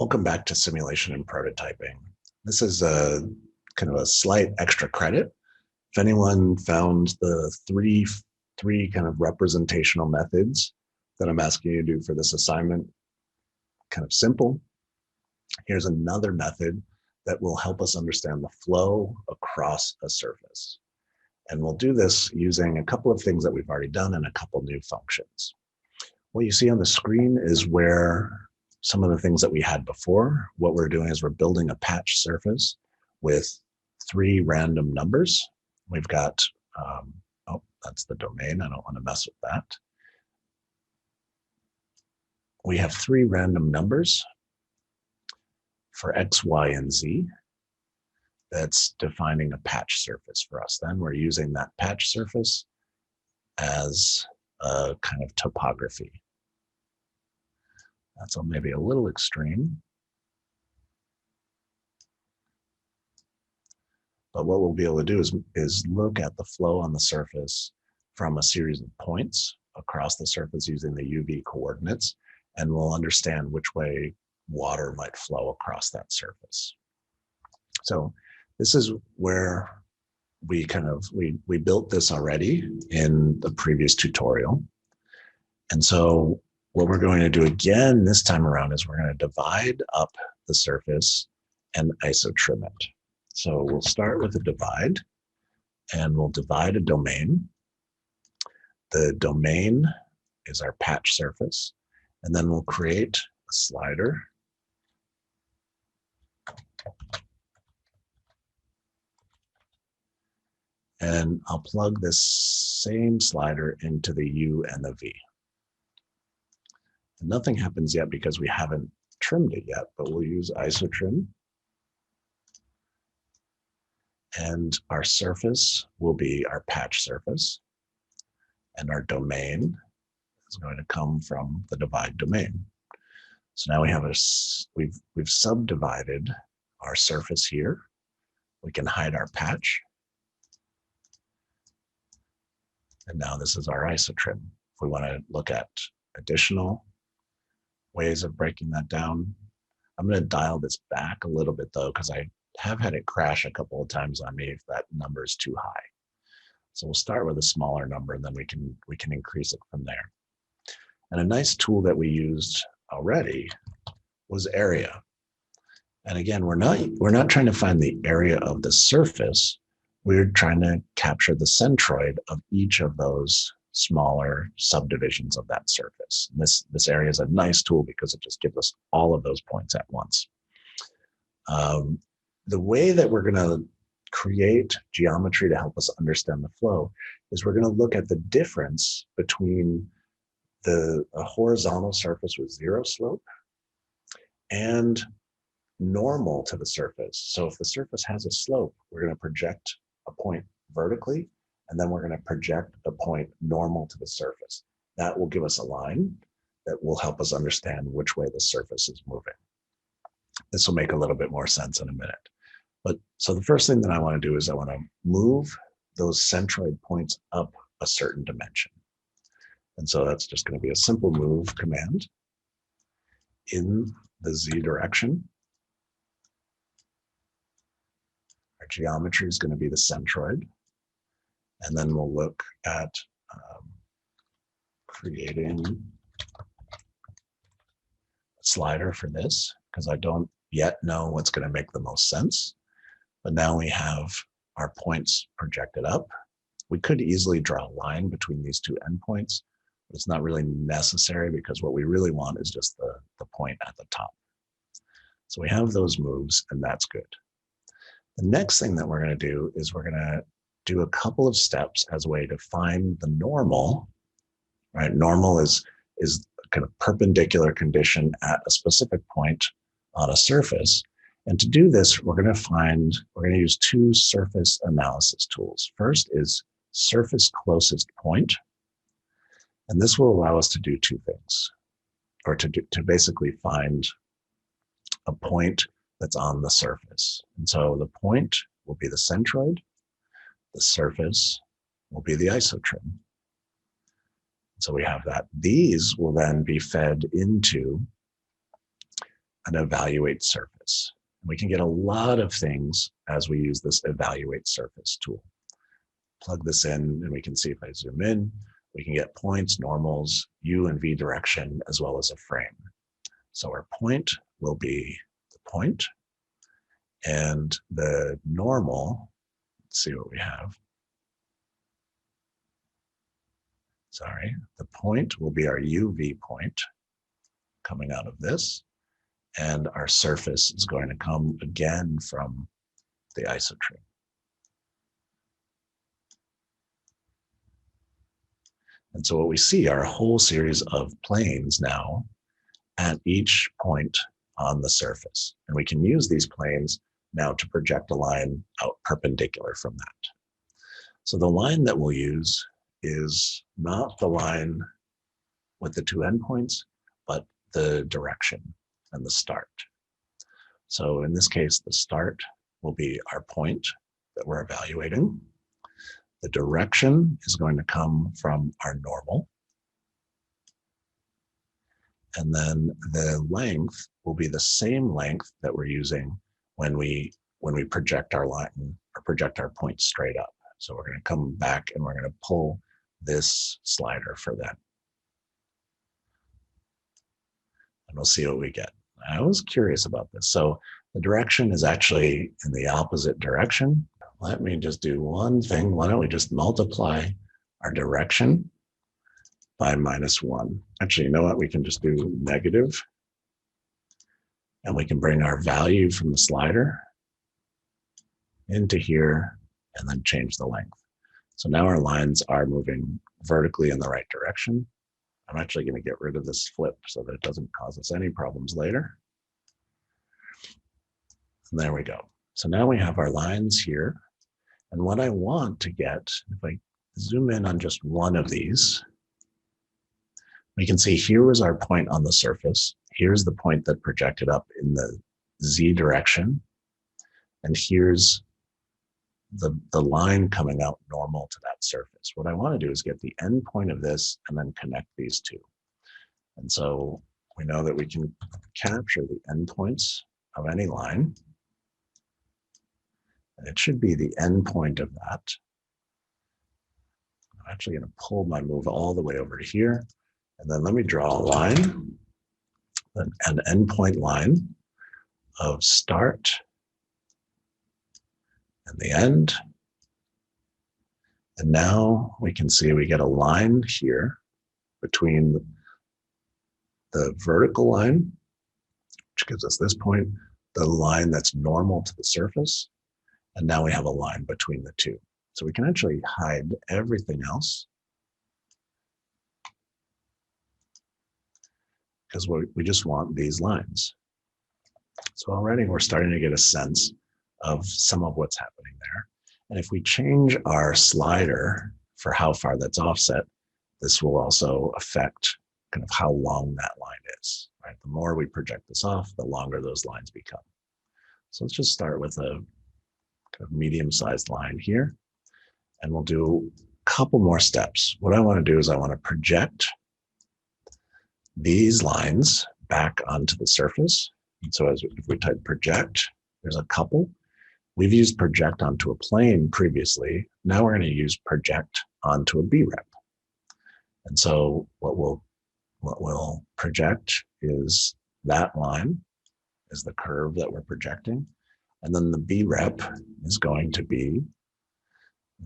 Welcome back to simulation and prototyping. This is a kind of a slight extra credit. If anyone found the three kind of representational methods that I'm asking you to do for this assignment kind of simple, here's another method that will help us understand the flow across a surface. And we'll do this using a couple of things that we've already done and a couple new functions. What you see on the screen is where some of the things that we had before. What we're doing is we're building a patch surface with 3 random numbers. We've got, oh, that's the domain. I don't want to mess with that. We have 3 random numbers for X, Y, and Z. That's defining a patch surface for us. Then we're using that patch surface as a kind of topography. That's maybe a little extreme. But what we'll be able to do is look at the flow on the surface from a series of points across the surface using the UV coordinates, and we'll understand which way water might flow across that surface. So this is where we built this already in the previous tutorial. And so what we're going to do again this time around is we're going to divide up the surface and isotrim it. So we'll start with a divide, and we'll divide a domain. The domain is our patch surface, and then we'll create a slider. And I'll plug this same slider into the U and the V. And nothing happens yet because we haven't trimmed it yet, but we'll use isotrim. And our surface will be our patch surface. And our domain is going to come from the divide domain. So now we have we've subdivided our surface here. We can hide our patch. And now this is our isotrim. If we want to look at additional ways of breaking that down, I'm going to dial this back a little bit though, because I have had it crash a couple of times on me if that number is too high. So we'll start with a smaller number, and then we can increase it from there. And a nice tool that we used already was area. And again, we're not trying to find the area of the surface. We're trying to capture the centroid of each of those smaller subdivisions of that surface. And this area is a nice tool because it just gives us all of those points at once. The way that we're going to create geometry to help us understand the flow is we're going to look at the difference between a horizontal surface with 0 slope and normal to the surface. So if the surface has a slope, we're going to project a point vertically, and then we're going to project a point normal to the surface. That will give us a line that will help us understand which way the surface is moving. This will make a little bit more sense in a minute. But so the first thing that I want to do is I want to move those centroid points up a certain dimension. And so that's just going to be a simple move command in the Z direction. Our geometry is going to be the centroid. And then we'll look at creating a slider for this, because I don't yet know what's going to make the most sense. But now we have our points projected up. We could easily draw a line between these 2 endpoints, but it's not really necessary because what we really want is just the point at the top. So we have those moves, and that's good. The next thing that we're going to do is we're going to do a couple of steps as a way to find the normal, right? Normal is kind of perpendicular condition at a specific point on a surface. And to do this, we're going to use 2 surface analysis tools. First is surface closest point. And this will allow us to do 2 things, or to basically find a point that's on the surface. And so the point will be the centroid. The surface will be the isotrim. So we have that. These will then be fed into an evaluate surface. We can get a lot of things as we use this evaluate surface tool. Plug this in and we can see if I zoom in, we can get points, normals, U and V direction, as well as a frame. So our point will be the point, and the normal, let's see what we have. Sorry, the point will be our UV point coming out of this, and our surface is going to come again from the isotree. And so what we see are a whole series of planes now at each point on the surface. And we can use these planes now to project a line out perpendicular from that. So the line that we'll use is not the line with the two endpoints, but the direction and the start. So in this case, the start will be our point that we're evaluating. The direction is going to come from our normal. And then the length will be the same length that we're using when we project our line or project our point straight up. So we're going to come back and we're going to pull this slider for that. And we'll see what we get. I was curious about this. So the direction is actually in the opposite direction. Let me just do one thing. Why don't we just multiply our direction by -1. Actually, you know what? We can just do negative. And we can bring our value from the slider into here and then change the length. So now our lines are moving vertically in the right direction. I'm actually going to get rid of this flip so that it doesn't cause us any problems later. And there we go. So now we have our lines here. And what I want to get, if I zoom in on just one of these, we can see here was our point on the surface. Here's the point that projected up in the Z direction. And here's the line coming out normal to that surface. What I want to do is get the end point of this and then connect these two. And so we know that we can capture the endpoints of any line. And it should be the end point of that. I'm actually going to pull my move all the way over to here. And then let me draw a line, an endpoint line of start and the end. And now we can see we get a line here between the vertical line, which gives us this point, the line that's normal to the surface. And now we have a line between the two. So we can actually hide everything else because we just want these lines. So already we're starting to get a sense of some of what's happening there. And if we change our slider for how far that's offset, this will also affect kind of how long that line is, right? The more we project this off, the longer those lines become. So let's just start with a kind of medium-sized line here, and we'll do a couple more steps. What I want to do is I want to project these lines back onto the surface. And so if we type project, there's a couple. We've used project onto a plane previously. Now we're going to use project onto a B-rep. And so what we'll project is that line, is the curve that we're projecting. And then the B-rep is going to be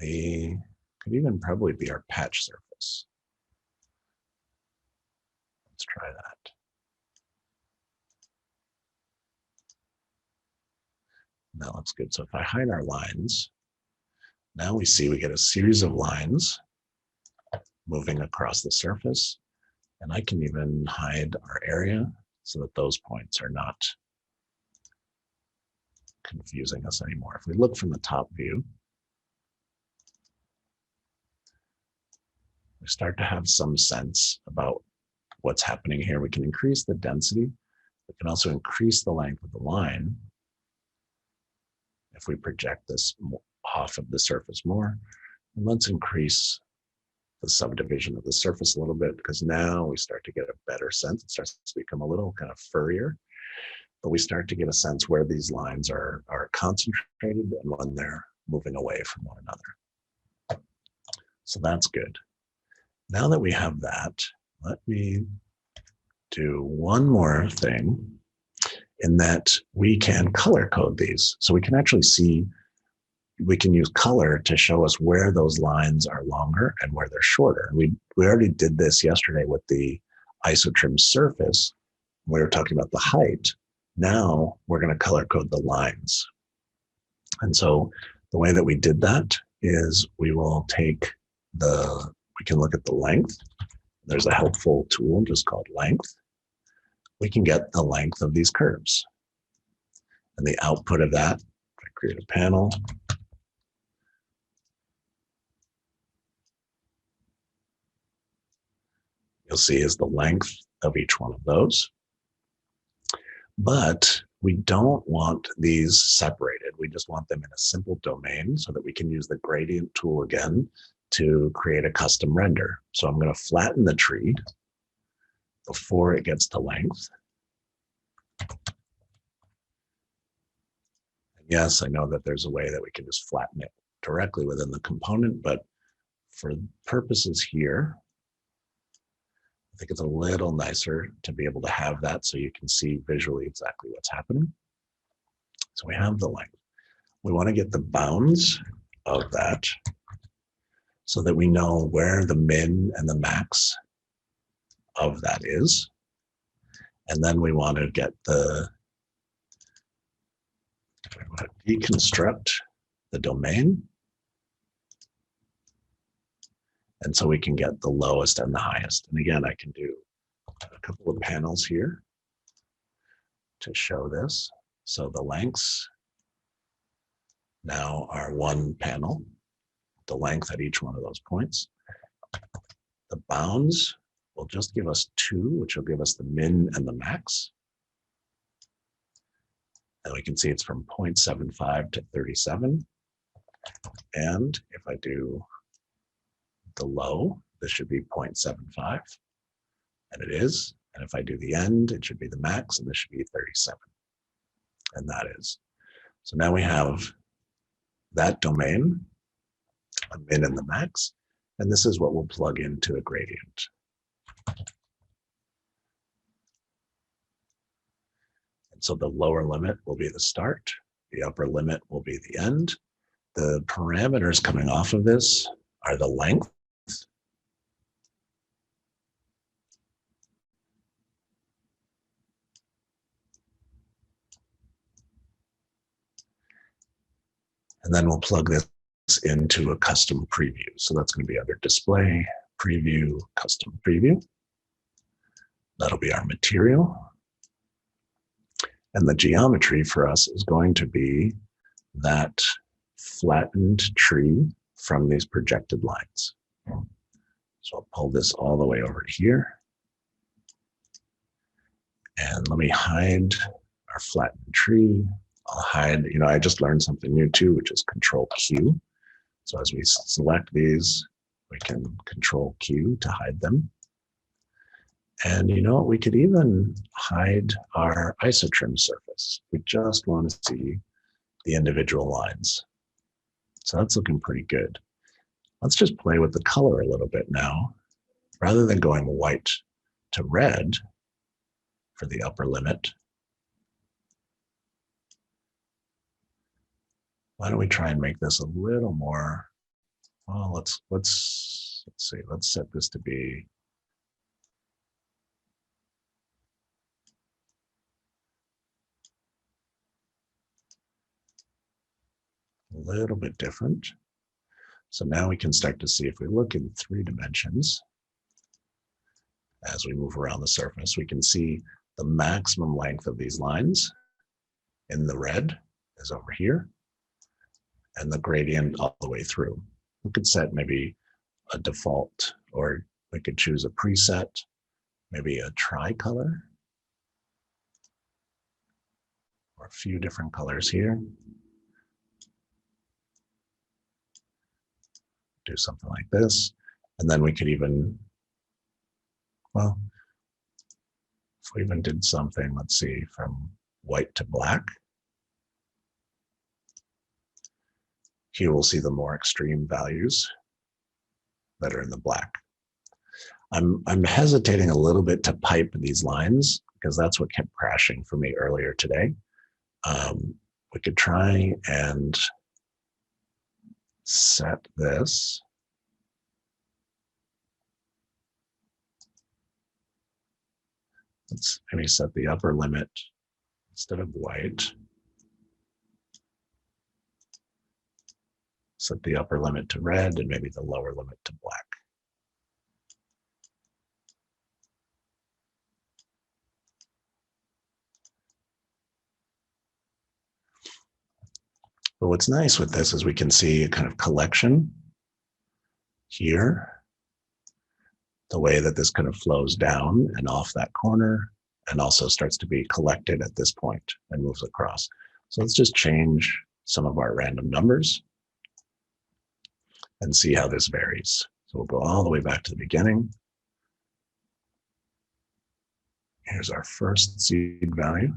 could even probably be our patch surface. Let's try that. That looks good. So if I hide our lines, now we see we get a series of lines moving across the surface. And I can even hide our area so that those points are not confusing us anymore. If we look from the top view, we start to have some sense about what's happening here. We can increase the density. We can also increase the length of the line if we project this off of the surface more. And let's increase the subdivision of the surface a little bit, because now we start to get a better sense. It starts to become a little kind of furrier. but we start to get a sense where these lines are concentrated and when they're moving away from one another. So that's good. Now that we have that, let me do one more thing, in that we can color code these. So we can actually see, we can use color to show us where those lines are longer and where they're shorter. We already did this yesterday with the isotrim surface. We were talking about the height. Now we're going to color code the lines. And so the way that we did that is we will take we can look at the length. There's a helpful tool just called length. We can get the length of these curves. And the output of that, if I create a panel, you'll see is the length of each one of those. But we don't want these separated. We just want them in a simple domain so that we can use the gradient tool again to create a custom render. So I'm going to flatten the tree before it gets to length. And yes, I know that there's a way that we can just flatten it directly within the component, but for purposes here, I think it's a little nicer to be able to have that so you can see visually exactly what's happening. So we have the length. We want to get the bounds of that so that we know where the min and the max of that is. And then we want to get deconstruct the domain. And so we can get the lowest and the highest. And again, I can do a couple of panels here to show this. So the lengths now are one panel, the length at each one of those points. The bounds will just give us 2, which will give us the min and the max. And we can see it's from 0.75 to 37. And if I do the low, this should be 0.75, and it is. And if I do the end, it should be the max, and this should be 37. And that is. So now we have that domain, a min and the max, and this is what we'll plug into a gradient. And so the lower limit will be the start, the upper limit will be the end. The parameters coming off of this are the length, and then we'll plug this into a custom preview. So that's going to be under display, preview, custom preview. That'll be our material. And the geometry for us is going to be that flattened tree from these projected lines. So I'll pull this all the way over to here. And let me hide our flattened tree. I'll hide, I just learned something new too, which is Control Q. So as we select these, we can Control Q to hide them. And we could even hide our isotrim surface. We just want to see the individual lines. So that's looking pretty good. Let's just play with the color a little bit now. Rather than going white to red for the upper limit, why don't we try and make this a little more, well, let's see, let's set this to be a little bit different. So now we can start to see, if we look in 3 dimensions, as we move around the surface, we can see the maximum length of these lines in the red is over here, and the gradient all the way through. We could set maybe a default, or we could choose a preset, maybe a tricolor, or a few different colors here. Do something like this. And then we could even, well, if we even did something, let's see, from white to black. Here we'll see the more extreme values that are in the black. I'm hesitating a little bit to pipe these lines because that's what kept crashing for me earlier today. We could try and set this. Let's maybe set the upper limit instead of white. Set the upper limit to red and maybe the lower limit to black. But what's nice with this is we can see a kind of collection here, the way that this kind of flows down and off that corner and also starts to be collected at this point and moves across. So let's just change some of our random numbers and see how this varies. So we'll go all the way back to the beginning. Here's our first seed value.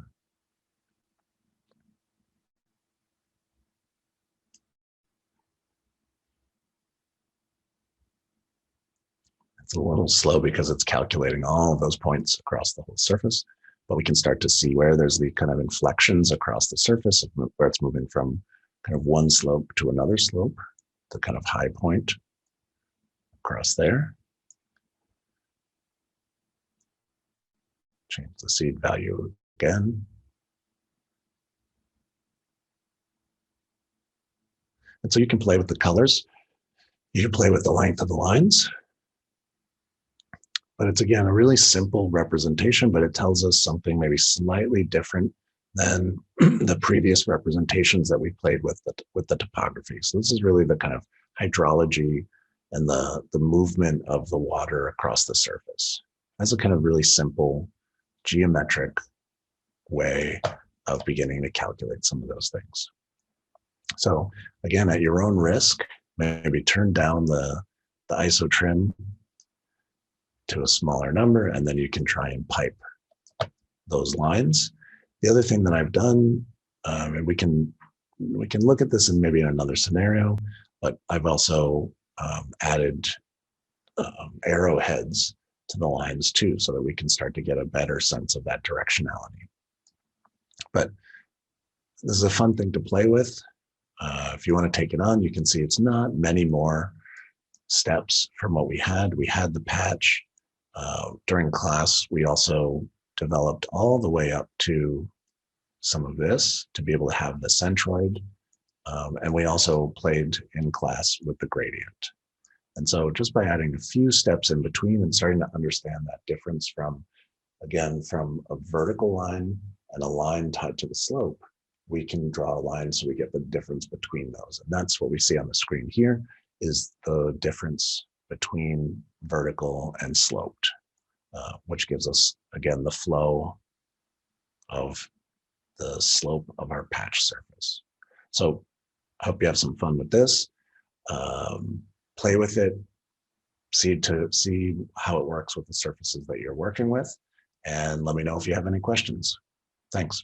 It's a little slow because it's calculating all of those points across the whole surface, but we can start to see where there's the kind of inflections across the surface, where it's moving from kind of one slope to another slope, the kind of high point across there. Change the seed value again. And so you can play with the colors. You can play with the length of the lines. But it's, again, a really simple representation, but it tells us something maybe slightly different than the previous representations that we played with the topography. So this is really the kind of hydrology and the movement of the water across the surface. That's a kind of really simple geometric way of beginning to calculate some of those things. So again, at your own risk, maybe turn down the ISO trim to a smaller number, and then you can try and pipe those lines. The other thing that I've done, and we can look at this in maybe in another scenario, but I've also added arrowheads to the lines too, so that we can start to get a better sense of that directionality. But this is a fun thing to play with. If you want to take it on, you can see it's not many more steps from what we had. We had the patch. During class, we also developed all the way up to some of this to be able to have the centroid. And we also played in class with the gradient. And so just by adding a few steps in between and starting to understand that difference from, again, from a vertical line and a line tied to the slope, we can draw a line so we get the difference between those. And that's what we see on the screen here, is the difference between vertical and sloped, which gives us, again, the flow of the slope of our patch surface. So I hope you have some fun with this. Play with it, see how it works with the surfaces that you're working with, and let me know if you have any questions. Thanks.